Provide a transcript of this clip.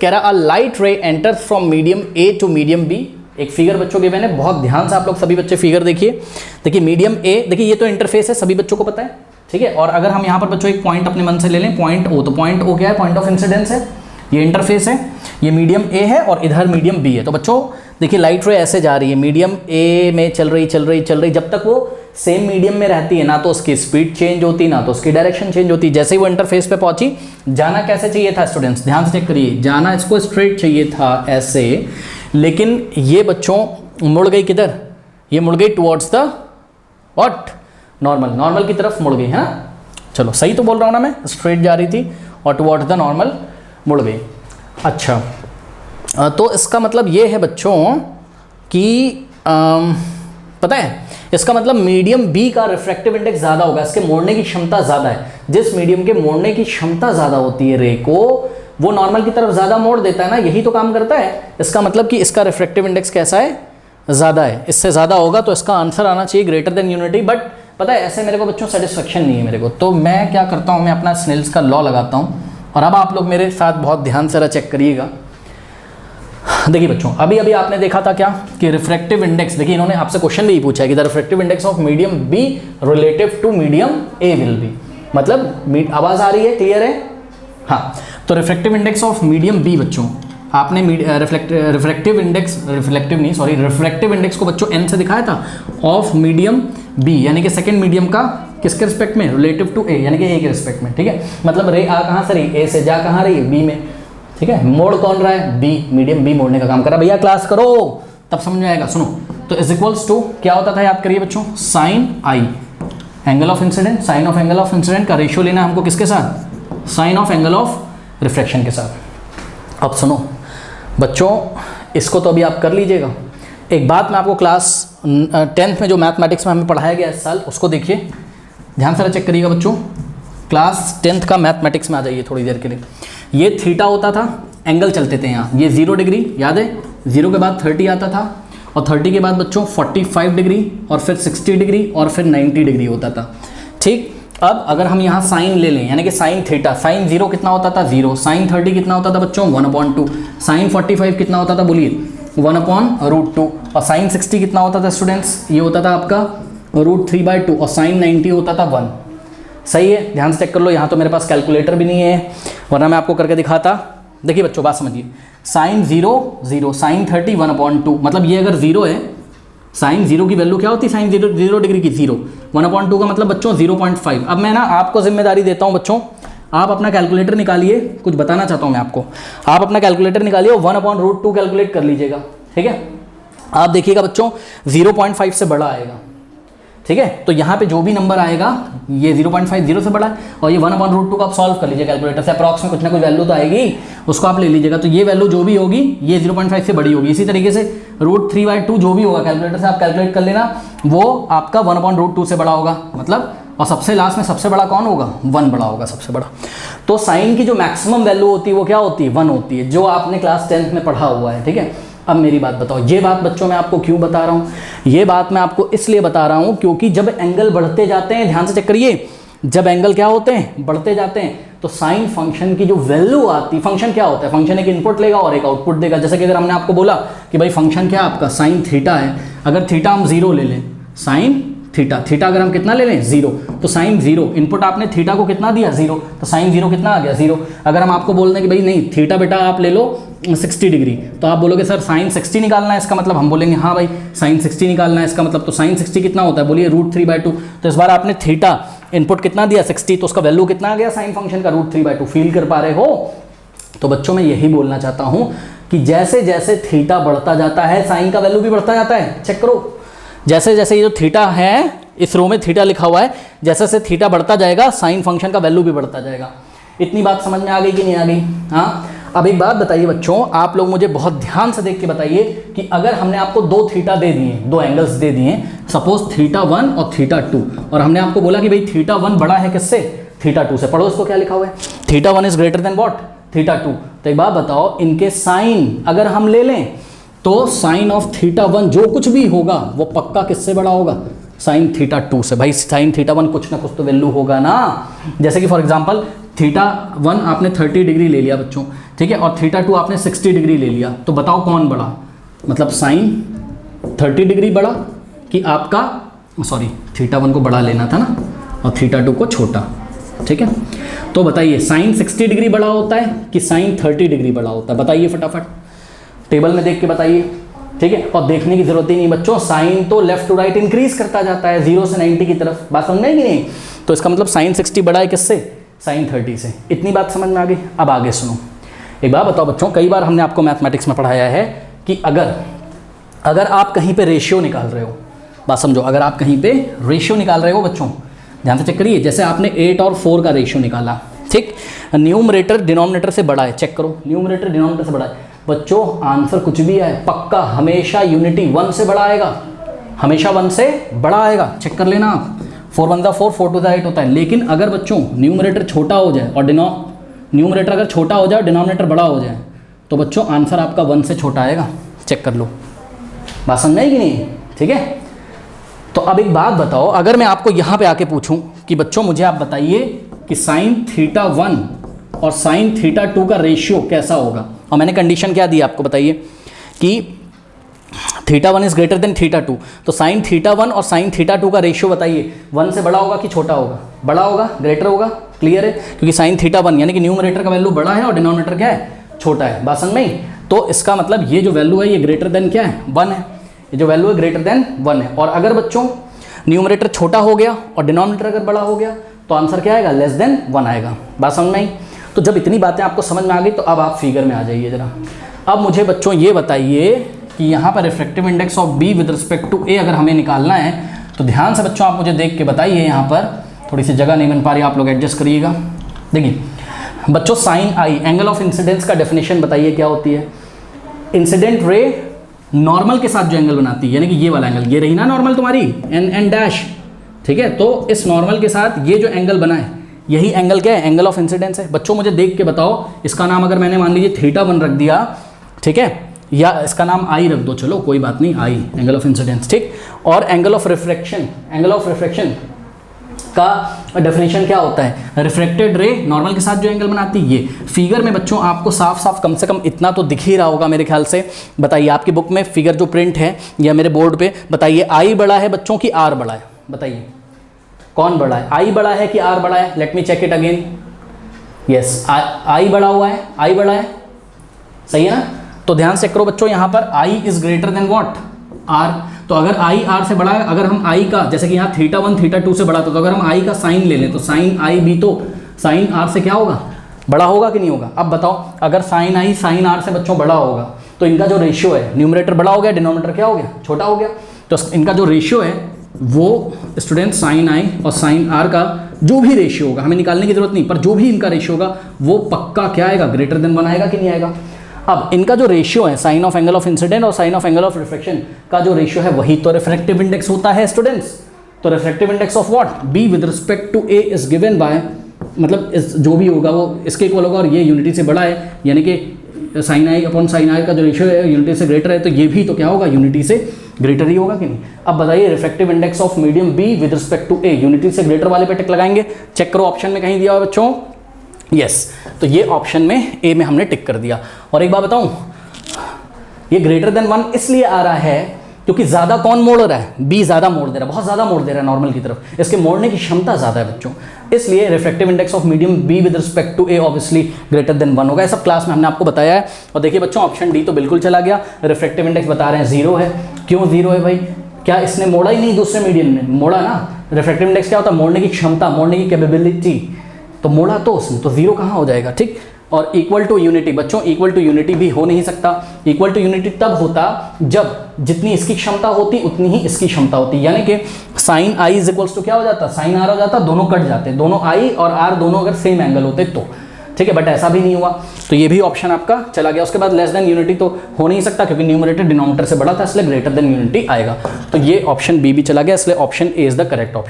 कह रहा a light ray enters from medium A to medium B. एक figure बच्चों के मैंने बहुत ध्यान से आप लोग सभी बच्चे फिगर देखिए। देखिए मीडियम ए, देखिए ये तो इंटरफेस है, सभी बच्चों को पता है, ठीक है। और अगर हम यहाँ पर बच्चों एक पॉइंट अपने मन से ले लें, पॉइंट ओ, तो पॉइंट ओ क्या है, पॉइंट ऑफ इंसिडेंस है, ये इंटरफेस है, ये मीडियम ए है और इधर मीडियम बी है। तो बच्चों देखिए लाइट रे ऐसे जा रही है, मीडियम ए में चल रही, जब तक वो सेम मीडियम में रहती है ना तो उसकी स्पीड चेंज होती, ना तो उसकी डायरेक्शन चेंज होती। जैसे ही वो इंटरफेस पे पहुंची, जाना कैसे चाहिए था स्टूडेंट्स, ध्यान से चेक करिए, जाना इसको स्ट्रेट चाहिए था ऐसे, लेकिन ये बच्चों मुड़ गई किधर, ये मुड़ गई towards the what, normal, normal की तरफ मुड़ गई है ना। चलो सही तो बोल रहा हूँ ना मैं, स्ट्रेट जा रही थी और टुवर्ड्स द नॉर्मल मुड़ गई। अच्छा, तो इसका मतलब ये है बच्चों कि पता है, इसका मतलब मीडियम बी का रिफ्रैक्टिव इंडेक्स ज़्यादा होगा, इसके मोड़ने की क्षमता ज़्यादा है। जिस मीडियम के मोड़ने की क्षमता ज़्यादा होती है रे को, वो नॉर्मल की तरफ ज़्यादा मोड़ देता है ना, यही तो काम करता है। इसका मतलब कि इसका रिफ्रैक्टिव इंडेक्स कैसा है, ज़्यादा है। इससे ज़्यादा होगा तो इसका आंसर आना चाहिए ग्रेटर देन यूनिटी। बट पता है ऐसे मेरे को बच्चों सेटिस्फेक्शन नहीं है मेरे को, तो मैं क्या करता हूँ, मैं अपना स्नेल्स का लॉ लगाता हूँ। और अब आप लोग मेरे साथ बहुत ध्यान से चेक करिएगा। देखिए बच्चों, अभी अभी आपने देखा था क्या कि रिफ्रैक्टिव इंडेक्स, देखिए इन्होंने आपसे क्वेश्चन भी पूछा है कि the refractive index of medium B relative to medium A will be, मतलब आवाज़ आ रही है, क्लियर है? हाँ, तो refractive index of medium B बच्चों, आपने रिफ्रैक्टिव इंडेक्स को बच्चों एन से दिखाया था, ऑफ मीडियम बी यानी कि सेकंड मीडियम का किसके रिस्पेक्ट में, रिलेटिव टू ए यानी कि ए के रिस्पेक्ट में, ठीक है। मतलब रे आ कहाँ से रही, ए से, जा कहाँ रही, बी में, ठीक है। मोड़ कौन रहा है, बी, मीडियम बी मोड़ने का काम कर रहा है। भैया क्लास करो तब समझ में आएगा। सुनो, तो इज इक्वल्स टू क्या होता था, याद करिए बच्चों, sine i angle of incident, sine of angle of incident का रेशियो लेना हमको किसके साथ, sine of angle of reflection के साथ। अब सुनो बच्चों, इसको तो अभी आप कर लीजिएगा। एक बात मैं आपको क्लास 10th में जो मैथमेटिक्स में हमें पढ़ाया गया इस साल, उसको देखिए ध्यान से चेक करिएगा बच्चों। क्लास 10th का मैथमेटिक्स में आ जाइए थोड़ी देर के लिए। ये थीटा होता था, एंगल चलते थे यहाँ, ये 0 डिग्री, याद है, 0 के बाद 30 आता था, और 30 के बाद बच्चों 45 डिग्री, और फिर 60 डिग्री, और फिर 90 डिग्री होता था, ठीक। अब अगर हम यहाँ साइन ले लें, यानी कि साइन थीटा, साइन 0 कितना होता था, 0, साइन 30 कितना होता था बच्चों, 1/2, साइन 45 कितना होता था, बोलिए 1/√2, और साइन 60 कितना होता था स्टूडेंट्स, ये होता था आपका √3/2, और साइन 90 होता था 1। सही है, ध्यान से चेक कर लो। यहाँ तो मेरे पास कैलकुलेटर भी नहीं है, वरना मैं आपको करके दिखाता। देखिए बच्चों बात समझिए, साइन 0 0, साइन 30 1/2, मतलब ये अगर 0 है, साइन 0 की वैल्यू क्या होती है, साइन 0 डिग्री की 0, 1/2 का मतलब बच्चों 0.5। अब मैं ना आपको जिम्मेदारी देता हूँ बच्चों, आप अपना कैलकुलेटर निकालिए, कुछ बताना चाहता हूँ मैं आपको, आप अपना कैलकुलेटर निकालिए और 1/√2 कैलकुलेट कर लीजिएगा, ठीक है। आप देखिएगा बच्चों 0.5 से बड़ा आएगा, ठीक है। तो यहाँ पे जो भी नंबर आएगा, ये 0.5 0 से बड़ा है, और ये 1/√2 का आप सॉल्व कर लीजिए कैलकुलेटर से, अप्रॉक्स में कुछ ना कुछ वैल्यू तो आएगी, उसको आप ले लीजिएगा। तो ये वैल्यू जो भी होगी ये 0.5 से बड़ी होगी। इसी तरीके से √3/2 जो भी होगा कैलकुलेटर से आप कैलकुलेट कर लेना, वो आपका 1/√2 से बड़ा होगा, मतलब, और सबसे लास्ट में सबसे बड़ा कौन होगा, 1 बड़ा होगा सबसे बड़ा। तो साइन की जो मैक्सिमम वैल्यू होती है वो क्या होती है, 1 होती है, जो आपने क्लास 10th में पढ़ा हुआ है, ठीक है। अब मेरी बात बताओ, ये बात बच्चों मैं आपको क्यों बता रहा हूँ, ये बात मैं आपको इसलिए बता रहा हूँ क्योंकि जब एंगल बढ़ते जाते हैं, ध्यान से चेक करिए, जब एंगल क्या होते हैं, बढ़ते जाते हैं, तो साइन फंक्शन की जो वैल्यू आती है, फंक्शन क्या होता है, फंक्शन एक इनपुट लेगा और एक आउटपुट देगा। जैसे कि अगर हमने आपको बोला कि भाई फंक्शन क्या आपका साइन थीटा है, अगर थीटा हम 0 ले लें, साइन थीटा, थीटा अगर हम कितना ले लें 0, तो साइन 0, इनपुट आपने थीटा को कितना दिया 0, तो साइन 0 कितना आ गया 0। अगर हम आपको बोल दें कि भाई नहीं थीटा बेटा आप ले लो 60 डिग्री, तो आप बोलोगे सर साइन 60 निकालना है, इसका मतलब हम बोलेंगे हाँ भाई साइन 60 निकालना है, इसका मतलब, तो साइन 60 कितना होता है, बोलिए √3/2। तो इस बार आपने थीटा इनपुट कितना दिया 60, तो उसका वैल्यू कितना आ गया साइन फंक्शन का, √3/2। फील कर पा रहे हो? तो बच्चों मैं यही बोलना चाहता हूँ कि जैसे जैसे थीटा बढ़ता जाता है, साइन का वैल्यू भी बढ़ता जाता है। चेक करो, जैसे जैसे ये जो थीटा है, इस रो में थीटा लिखा हुआ है, जैसे जैसे थीटा बढ़ता जाएगा साइन फंक्शन का वैल्यू भी बढ़ता जाएगा। इतनी बात समझ में आ गई कि नहीं आ गई? हाँ। अब एक बात बताइए बच्चों, आप लोग मुझे बहुत ध्यान से देख के बताइए कि अगर हमने आपको 2 थीटा दे दिए, 2 एंगल्स दे दिए, सपोज θ1 और θ2, और हमने आपको बोला कि भाई θ1 बड़ा है किससे, θ2 से। पढ़ो इसको क्या लिखा हुआ है, θ1 इज ग्रेटर देन व्हाट, θ2। तो एक बात बताओ, इनके साइन अगर हम ले लें तो साइन ऑफ θ1 जो कुछ भी होगा वो पक्का किससे बड़ा होगा, साइन θ2 से। भाई साइन θ1 कुछ ना कुछ तो वैल्यू होगा ना। जैसे कि फॉर एग्जांपल θ1 आपने 30 डिग्री ले लिया बच्चों, ठीक है, और θ2 आपने 60 डिग्री ले लिया, तो बताओ कौन बड़ा, मतलब साइन 30 डिग्री बड़ा कि आपका, सॉरी θ1 को बड़ा लेना था ना और θ2 को छोटा, ठीक है। तो बताइए साइन 60 डिग्री बड़ा होता है कि साइन 30 डिग्री बड़ा होता है, बताइए फटाफट टेबल में देख के बताइए, ठीक है। और देखने की जरूरत ही नहीं बच्चों, साइन तो लेफ्ट टू राइट इंक्रीज करता जाता है 0 से 90 की तरफ, बात समझ में कि नहीं। तो इसका मतलब साइन 60 बड़ा है किससे, साइन 30 से। इतनी बात समझ में आ गई। अब आगे सुनो, एक बात बताओ बच्चों, कई बार हमने आपको मैथमेटिक्स में पढ़ाया है कि अगर आप कहीं पे रेशियो निकाल रहे हो, बात समझो, अगर आप कहीं पे रेशियो निकाल रहे हो बच्चों, ध्यान से चेक करिए, जैसे आपने 8 और 4 का रेशियो निकाला, ठीक, न्यूमरेटर डिनोमिनेटर से बड़ा है, चेक करो, न्यूमरेटर डिनोमिनेटर से बड़ा है बच्चों, आंसर कुछ भी है पक्का हमेशा यूनिटी 1 से बड़ा आएगा, हमेशा 1 से बड़ा आएगा, चेक कर लेना आप। 4 1 4, 4 2 8 होता है। लेकिन अगर बच्चों न्यूमरेटर छोटा हो जाए और न्यूमरेटर अगर छोटा हो जाए और डिनोमिनेटर बड़ा हो जाए, तो बच्चों आंसर आपका 1 से छोटा आएगा, चेक कर लो, बात समझ आई कि नहीं, ठीक है। तो अब एक बात बताओ, अगर मैं आपको यहाँ पे आके पूछूं कि बच्चों मुझे आप बताइए कि साइन θ1 और साइन θ2 का रेशियो कैसा होगा, और मैंने कंडीशन क्या दी आपको, बताइए कि θ1 इज ग्रेटर देन θ2, तो साइन θ1 और साइन θ2 का रेशियो बताइए 1 से बड़ा होगा कि छोटा होगा, बड़ा होगा, ग्रेटर होगा, क्लियर है, क्योंकि साइन θ1 यानी कि न्यूमरेटर का वैल्यू बड़ा है और डिनोमिनेटर क्या है, छोटा है, बात समझ में। तो इसका मतलब ये जो वैल्यू है ये ग्रेटर देन क्या है, 1 है, ये जो वैल्यू है ग्रेटर देन 1 है। और अगर बच्चों न्यूमरेटर छोटा हो गया और डिनोमिनेटर अगर बड़ा हो गया तो आंसर क्या आएगा, लेस देन 1 आएगा, बात समझ में आई। तो जब इतनी बातें आपको समझ में आ गई तो अब आप फिगर में आ जाइए जरा। अब मुझे बच्चों ये बताइए कि यहाँ पर refractive index of B with respect to A अगर हमें निकालना है तो ध्यान से बच्चों आप मुझे देख के बताइए, यहाँ पर थोड़ी सी जगह नहीं बन पा रही, आप लोग एडजस्ट करिएगा। देखिए बच्चों sine i angle of incidence का डेफिनेशन बताइए क्या होती है। इंसिडेंट रे नॉर्मल के साथ जो एंगल बनाती है, यानी कि ये वाला एंगल, ये रही ना नॉर्मल तुम्हारी एन डैश, ठीक है, तो इस नॉर्मल के साथ ये जो एंगल बना है यही एंगल क्या है, एंगल ऑफ इंसिडेंस है। बच्चों मुझे देख के बताओ, इसका नाम अगर मैंने मान लीजिए θ1 रख दिया, ठीक है, या इसका नाम आई रख दो, चलो कोई बात नहीं, आई एंगल ऑफ इंसिडेंस, ठीक। और एंगल ऑफ रिफ्रैक्शन का डेफिनेशन क्या होता है, रिफ्रैक्टेड रे नॉर्मल के साथ जो एंगल बनाती है। ये फिगर में बच्चों आपको साफ साफ कम से कम इतना तो दिख ही रहा होगा मेरे ख्याल से, बताइए आपकी बुक में फिगर जो प्रिंट है या मेरे बोर्ड पे, बताइए आई बड़ा है बच्चों की आर बड़ा है, बताइए कौन बड़ा है, आई बड़ा है कि आर बड़ा है। Let me check it again, yes i बड़ा हुआ है, आई बड़ा है, सही है ना। तो ध्यान से करो बच्चों, यहाँ पर I is greater than what, R. तो अगर आई आर से बड़ा है, अगर हम आई का, जैसे कि यहाँ θ1 θ2 से बड़ा था, तो अगर हम आई का साइन ले लें तो साइन आई भी तो साइन आर से क्या होगा, बड़ा होगा कि नहीं होगा। अब बताओ अगर साइन आई साइन आर से बच्चों बड़ा होगा तो इनका जो रेशियो है, न्यूमरेटर बड़ा हो गया, डिनोमिनेटर क्या हो गया, छोटा हो गया, तो इनका जो रेशियो है वो स्टूडेंट साइन आई और साइन आर का जो भी रेशियो होगा, हमें निकालने की जरूरत नहीं, पर जो भी इनका रेशियो होगा वो पक्का क्या आएगा, ग्रेटर देन 1 आएगा कि नहीं आएगा। अब इनका जो रेशियो है sine of angle of incidence और sine of angle of refraction का जो रेशियो है वही तो रिफ्रैक्टिव इंडेक्स होता है स्टूडेंट्स। तो refractive index of what, B with respect to A is given by, मतलब जो भी होगा वो इसके इक्वल होगा, और ये यूनिटी से बड़ा है, यानी कि साइन आई अपॉन साइन आई का जो रेशियो है यूनिटी से ग्रेटर है, तो ये भी तो क्या होगा, यूनिटी से ग्रेटर ही होगा कि नहीं। अब बताइए refractive index of medium B with respect to A, unity से ग्रेटर वाले पे टिक लगाएंगे, चेक करो ऑप्शन में कहीं दिया हुआ बच्चों, यस, तो ये ऑप्शन में ए में हमने टिक कर दिया। और एक बात बताऊं, ये ग्रेटर देन 1 इसलिए आ रहा है क्योंकि ज्यादा कौन मोड़ रहा है, बी ज्यादा मोड़ दे रहा है, बहुत ज्यादा मोड़ दे रहा है नॉर्मल की तरफ, इसके मोड़ने की क्षमता ज्यादा है बच्चों, इसलिए refractive index of medium B with respect to A obviously greater than 1 होगा। सब क्लास में हमने आपको बताया है। और देखिए बच्चों ऑप्शन डी तो बिल्कुल चला गया, रिफ्रैक्टिव इंडेक्स बता रहे हैं 0 है। क्यों 0 है भाई, क्या इसने मोड़ा ही नहीं, दूसरे मीडियम ने मोड़ा ना। रिफ्रैक्टिव इंडेक्स क्या होता है, मोड़ने की क्षमता, मोड़ने की कैपेबिलिटी, तो मोड़ा तो उसने, तो 0 कहाँ हो जाएगा, ठीक। और इक्वल टू यूनिटी बच्चों, इक्वल टू यूनिटी भी हो नहीं सकता। इक्वल टू यूनिटी तब होता जब जितनी इसकी क्षमता होती उतनी ही इसकी क्षमता होती, यानी कि sine i is equals to क्या हो जाता, साइन आर हो जाता, दोनों कट जाते, दोनों आई और आर दोनों अगर सेम एंगल होते तो, ठीक है, बट ऐसा भी नहीं हुआ, तो ये भी ऑप्शन आपका चला गया। उसके बाद लेस देन यूनिटी तो हो नहीं सकता क्योंकि न्यूमरेटर डिनोमिनेटर से बड़ा था, इसलिए ग्रेटर देन यूनिटी आएगा, तो ये ऑप्शन बी भी चला गया, इसलिए option A is the correct option.